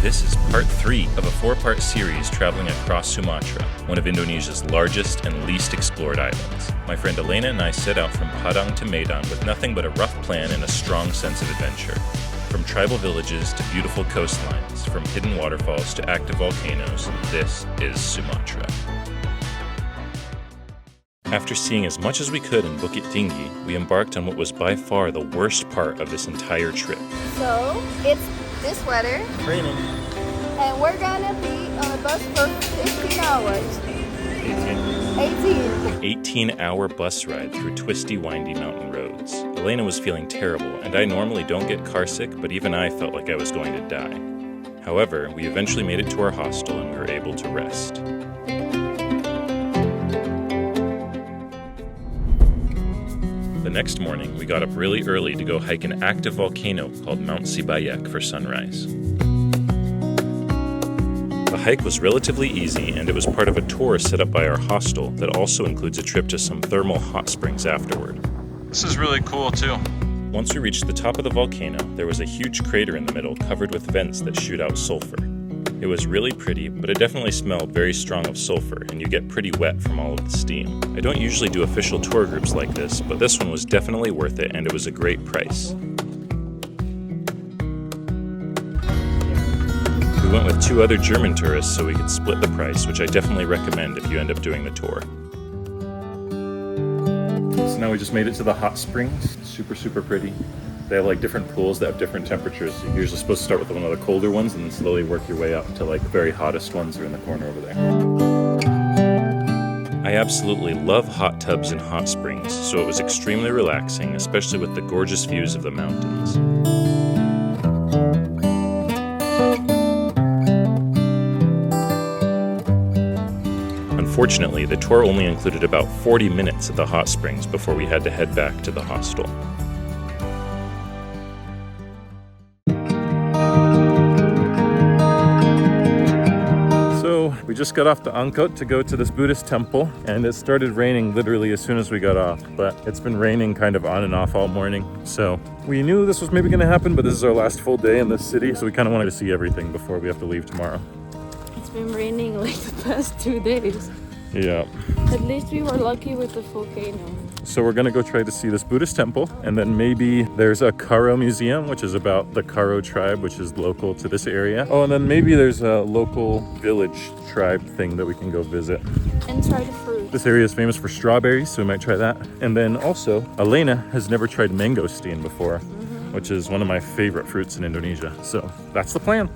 This is part 3 of a 4-part series traveling across Sumatra, one of Indonesia's largest and least explored islands. My friend Elena and I set out from Padang to Medan with nothing but a rough plan and a strong sense of adventure. From tribal villages to beautiful coastlines, from hidden waterfalls to active volcanoes, this is Sumatra. After seeing as much as we could in BUKITTINGGI, we embarked on what was by far the worst part of this entire trip. So, it's this weather, Raining. and we're gonna be on a bus for 15 hours. 18-hour bus ride through twisty, windy mountain roads. Elena was feeling terrible, and I normally don't get carsick, but even I felt like I was going to die. However, we eventually made it to our hostel and we were able to rest. The next morning, we got up really early to go hike an active volcano called Mount Sibayak for sunrise. The hike was relatively easy, and it was part of a tour set up by our hostel that also includes a trip to some thermal hot springs afterward. This is really cool too. Once we reached the top of the volcano, there was a huge crater in the middle covered with vents that shoot out sulfur. It was really pretty, but it definitely smelled very strong of sulfur, and you get pretty wet from all of the steam. I don't usually do official tour groups like this, but this one was definitely worth it, and it was a great price. We went with 2 other German tourists so we could split the price, which I definitely recommend if you end up doing the tour. So now we just made it to the hot springs. Super pretty. They have like different pools that have different temperatures. You're usually supposed to start with one of the colder ones and then slowly work your way up to like the very hottest ones are in the corner over there. I absolutely love hot tubs and hot springs, so it was extremely relaxing, especially with the gorgeous views of the mountains. Unfortunately, the tour only included about 40 minutes at the hot springs before we had to head back to the hostel. We just got off the Angkot to go to this Buddhist temple, and it started raining literally as soon as we got off, but it's been raining kind of on and off all morning. So we knew this was maybe going to happen, but this is our last full day in this city, so we kind of wanted to see everything before we have to leave tomorrow. It's been raining like the past 2 days. Yeah. At least we were lucky with the volcano. So we're gonna go try to see this Buddhist temple, and then maybe there's a Karo museum, which is about the Karo tribe, which is local to this area. Oh, and then maybe there's a local village tribe thing that we can go visit. And try the fruit. This area is famous for strawberries, so we might try that. And then also, Elena has never tried mangosteen before, which is one of my favorite fruits in Indonesia. So that's the plan.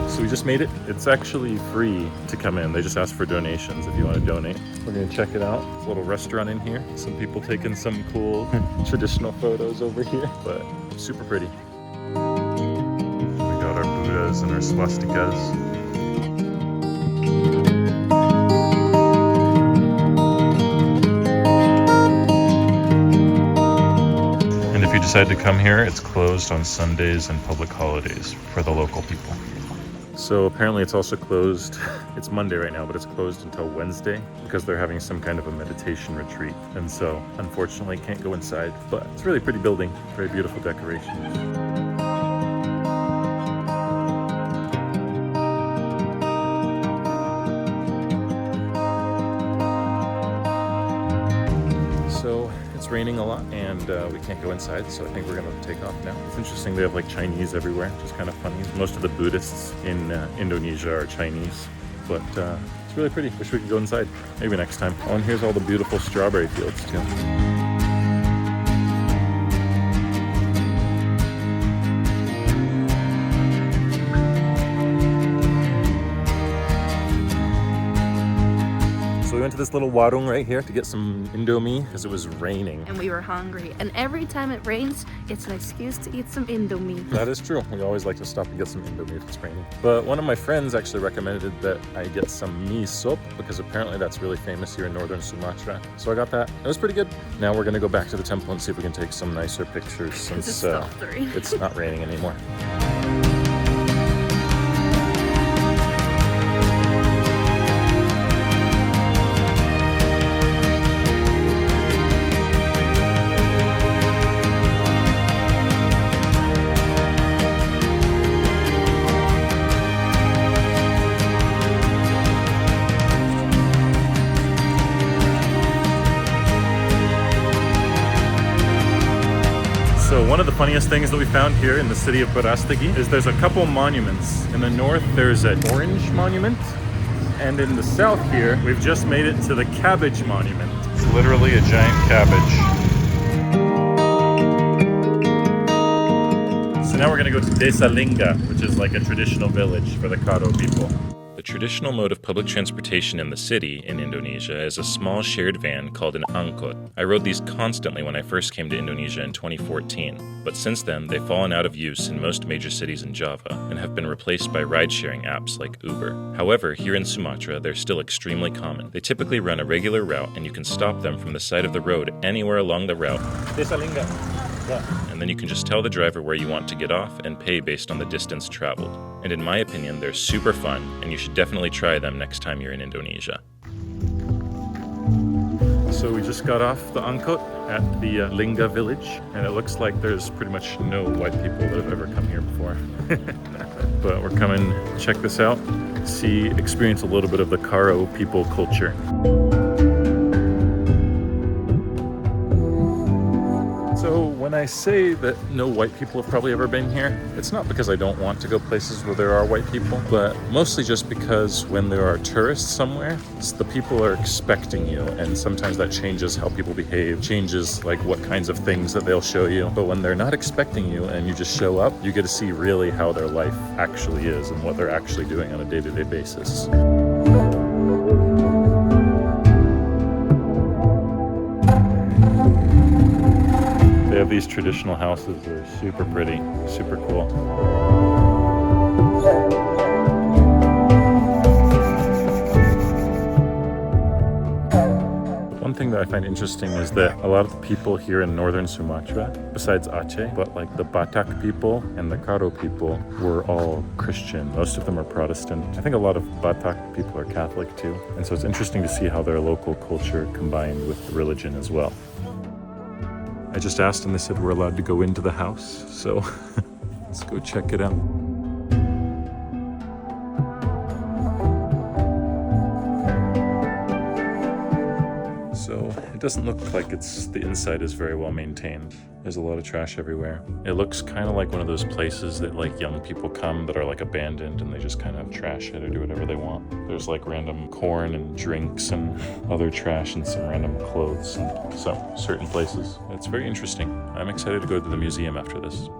So we just made it. It's actually free to come in. They just ask for donations if you want to donate. We're gonna check it out. It's a little restaurant in here. Some people taking some cool traditional photos over here, but super pretty. We got our Buddhas and our swastikas. If you decide to come here, it's closed on Sundays and public holidays for the local people. So apparently it's also closed, it's Monday right now, but it's closed until Wednesday because they're having some kind of a meditation retreat. And so unfortunately can't go inside, but it's a really pretty building, very beautiful decorations. So it's raining a lot and we can't go inside, so I think we're gonna take off now. It's interesting, they have like Chinese everywhere, which is kind of funny. Most of the Buddhists in Indonesia are Chinese, but it's really pretty. Wish we could go inside. Maybe next time. Oh, and here's all the beautiful strawberry fields too. So we went to this little warung right here to get some Indomie because it was raining. And we were hungry. And every time it rains, it's an excuse to eat some Indomie. That is true. We always like to stop and get some Indomie if it's raining. But one of my friends actually recommended that I get some mee soup because apparently that's really famous here in northern Sumatra. So I got that. It was pretty good. Now we're going to go back to the temple and see if we can take some nicer pictures since it's not raining anymore. One of the funniest things that we found here in the city of BERASTAGI is there's a couple monuments. In the north, there's an orange monument. And in the south here, we've just made it to the cabbage monument. It's literally a giant cabbage. So now we're gonna go to Desa Linga, which is like a traditional village for the Karo people. The traditional mode of public transportation in the city in Indonesia is a small shared van called an angkot. I rode these constantly when I first came to Indonesia in 2014, but since then they've fallen out of use in most major cities in Java and have been replaced by ride-sharing apps like Uber. However, here in Sumatra, they're still extremely common. They typically run a regular route and you can stop them from the side of the road anywhere along the route. Desa Linga. And then you can just tell the driver where you want to get off and pay based on the distance traveled. And in my opinion, they're super fun, and you should definitely try them next time you're in Indonesia. So we just got off the angkot at the Linga village, and it looks like there's pretty much no white people that have ever come here before. But we're coming to check this out, experience a little bit of the Karo people culture. So when I say that no white people have probably ever been here, it's not because I don't want to go places where there are white people, but mostly just because when there are tourists somewhere, the people are expecting you, and sometimes that changes how people behave, changes like what kinds of things that they'll show you. But when they're not expecting you and you just show up, you get to see really how their life actually is and what they're actually doing on a day-to-day basis. They have these traditional houses that are super pretty, super cool. One thing that I find interesting is that a lot of the people here in northern Sumatra, besides Aceh, but like the Batak people and the Karo people were all Christian. Most of them are Protestant. I think a lot of Batak people are Catholic too. And so it's interesting to see how their local culture combined with the religion as well. I just asked and they said we're allowed to go into the house, so let's go check it out. So it doesn't look like the inside is very well maintained. There's a lot of trash everywhere. It looks kind of like one of those places that like young people come that are like abandoned and they just kind of trash it or do whatever they want. There's like random corn and drinks and other trash and some random clothes in some certain places. It's very interesting. I'm excited to go to the museum after this.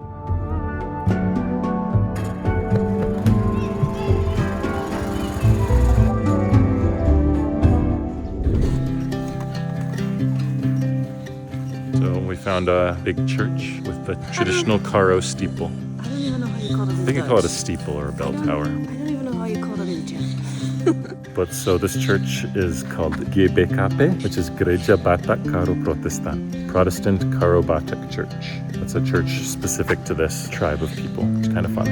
We found a big church with the traditional Karo steeple. I don't even know how you call it. I think you call it a steeple or a bell tower. I don't even know how you call it in Czech. But so this church is called GBKP, which is Gereja Batak Karo Protestant, Protestant Karo Batak Church. It's a church specific to this tribe of people. It's kind of fun.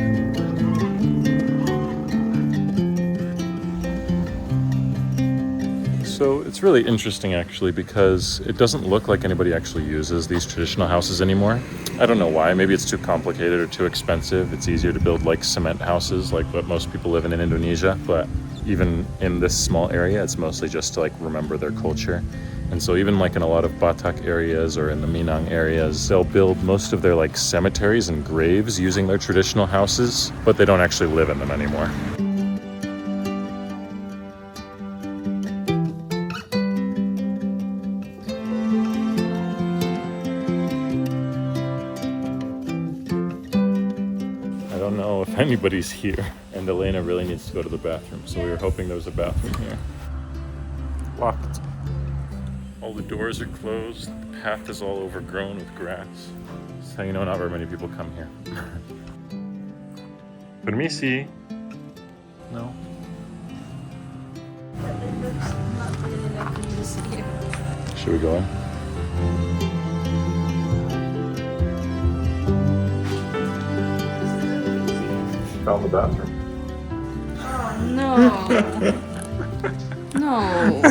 So it's really interesting actually because it doesn't look like anybody actually uses these traditional houses anymore. I don't know why, maybe it's too complicated or too expensive. It's easier to build like cement houses like what most people live in Indonesia, but even in this small area, it's mostly just to like remember their culture. And so even like in a lot of Batak areas or in the Minang areas, they'll build most of their like cemeteries and graves using their traditional houses, but they don't actually live in them anymore. I don't know if anybody's here, and Elena really needs to go to the bathroom, so we were hoping there was a bathroom here. Locked. All the doors are closed, the path is all overgrown with grass. So you know not very many people come here. Permisi. No? Should we go in? Found the bathroom. Oh, no. No.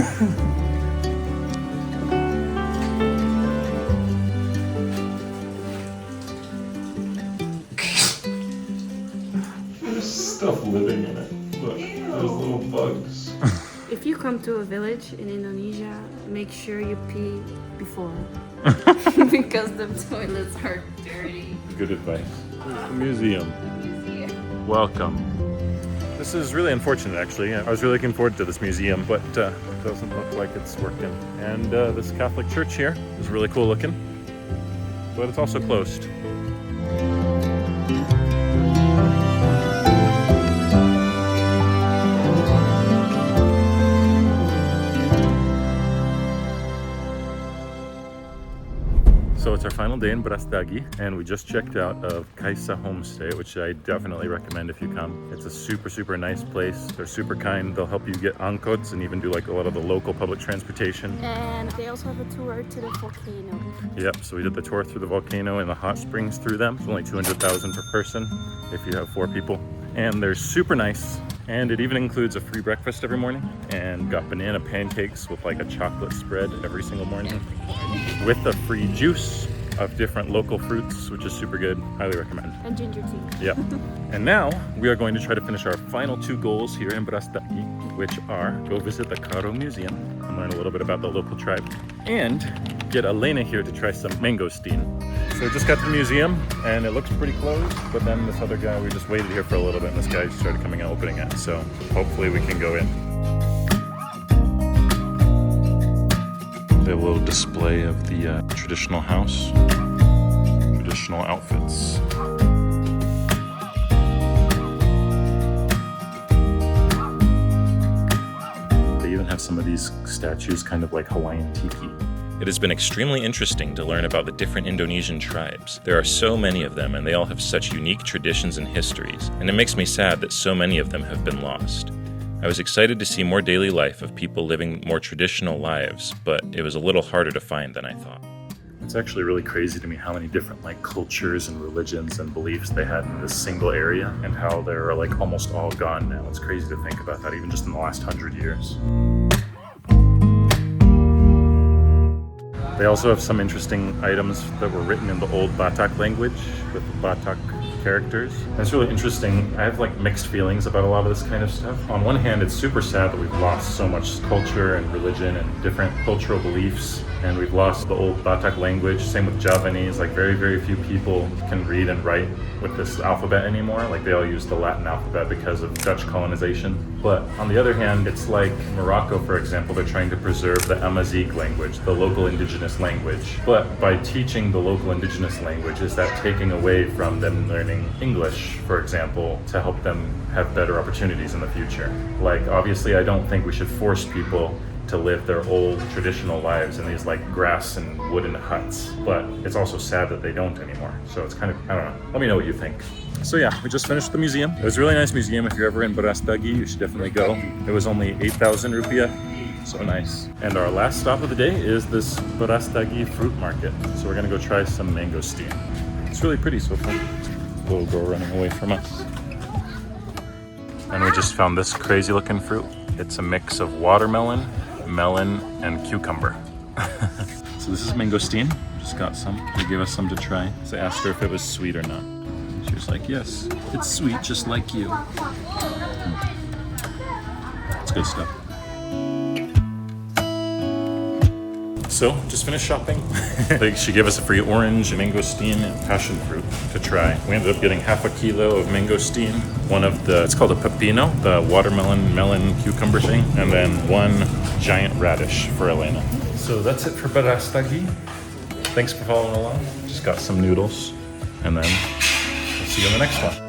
There's stuff living in it. Look, there's little bugs. If you come to a village in Indonesia, make sure you pee before. Because the toilets are dirty. Good advice. Here's the museum. Welcome. This is really unfortunate, actually. I was really looking forward to this museum, but it doesn't look like it's working. And this Catholic church here is really cool looking, but it's also closed. So it's our final day in BERASTAGI, and we just checked out of Kaisa Homestay, which I definitely recommend if you come. It's a super nice place. They're super kind. They'll help you get angkots and even do like a lot of the local public transportation. And they also have a tour to the volcano. Yep, so we did the tour through the volcano and the hot springs through them. It's only 200,000 per person if you have 4 people. And they're super nice. And it even includes a free breakfast every morning, and got banana pancakes with like a chocolate spread every single morning, with a free juice of different local fruits, which is super good. Highly recommend. And ginger tea. Yep. And now we are going to try to finish our final 2 goals here in BERASTAGI, which are go visit the Karo Museum and learn a little bit about the local tribe, and get Elena here to try some mangosteen. So we just got to the museum and it looks pretty closed, but then this other guy, we just waited here for a little bit and this guy started coming and opening it. So hopefully we can go in. The little display of the traditional house, traditional outfits. They even have some of these statues kind of like Hawaiian tiki. It has been extremely interesting to learn about the different Indonesian tribes. There are so many of them, and they all have such unique traditions and histories, and it makes me sad that so many of them have been lost. I was excited to see more daily life of people living more traditional lives, but it was a little harder to find than I thought. It's actually really crazy to me how many different like cultures and religions and beliefs they had in this single area, and how they're like almost all gone now. It's crazy to think about that, even just in the last 100 years. They also have some interesting items that were written in the old Batak language with Batak characters. And it's really interesting. I have like mixed feelings about a lot of this kind of stuff. On one hand, it's super sad that we've lost so much culture and religion and different cultural beliefs, and we've lost the old Batak language. Same with Javanese. Like very few people can read and write with this alphabet anymore. Like they all use the Latin alphabet because of Dutch colonization. But on the other hand, it's like Morocco, for example, they're trying to preserve the Amazigh language, the local indigenous language. But by teaching the local indigenous language, is that taking away from them learning English, for example, to help them have better opportunities in the future? Like, obviously, I don't think we should force people to live their old traditional lives in these like grass and wooden huts, but it's also sad that they don't anymore. So it's kind of, I don't know. Let me know what you think. So yeah, we just finished the museum. It was a really nice museum. If you're ever in BERASTAGI, you should definitely go. It was only 8,000 rupiah, so nice. And our last stop of the day is this BERASTAGI fruit market. So we're gonna go try some mangosteen. It's really pretty so far. Little girl running away from us. And we just found this crazy looking fruit. It's a mix of watermelon, melon, and cucumber. So this is mangosteen. Just got some. They gave us some to try. So I asked her if it was sweet or not. She was like, yes, it's sweet just like you. It's good stuff. So, just finished shopping. She gave us a free orange, mangosteen, and passion fruit to try. We ended up getting half a kilo of mangosteen, one of the, it's called a pepino, the watermelon, melon, cucumber thing, and then one giant radish for Elena. So that's it for BERASTAGI. Thanks for following along. Just got some noodles, and then we'll see you in the next one.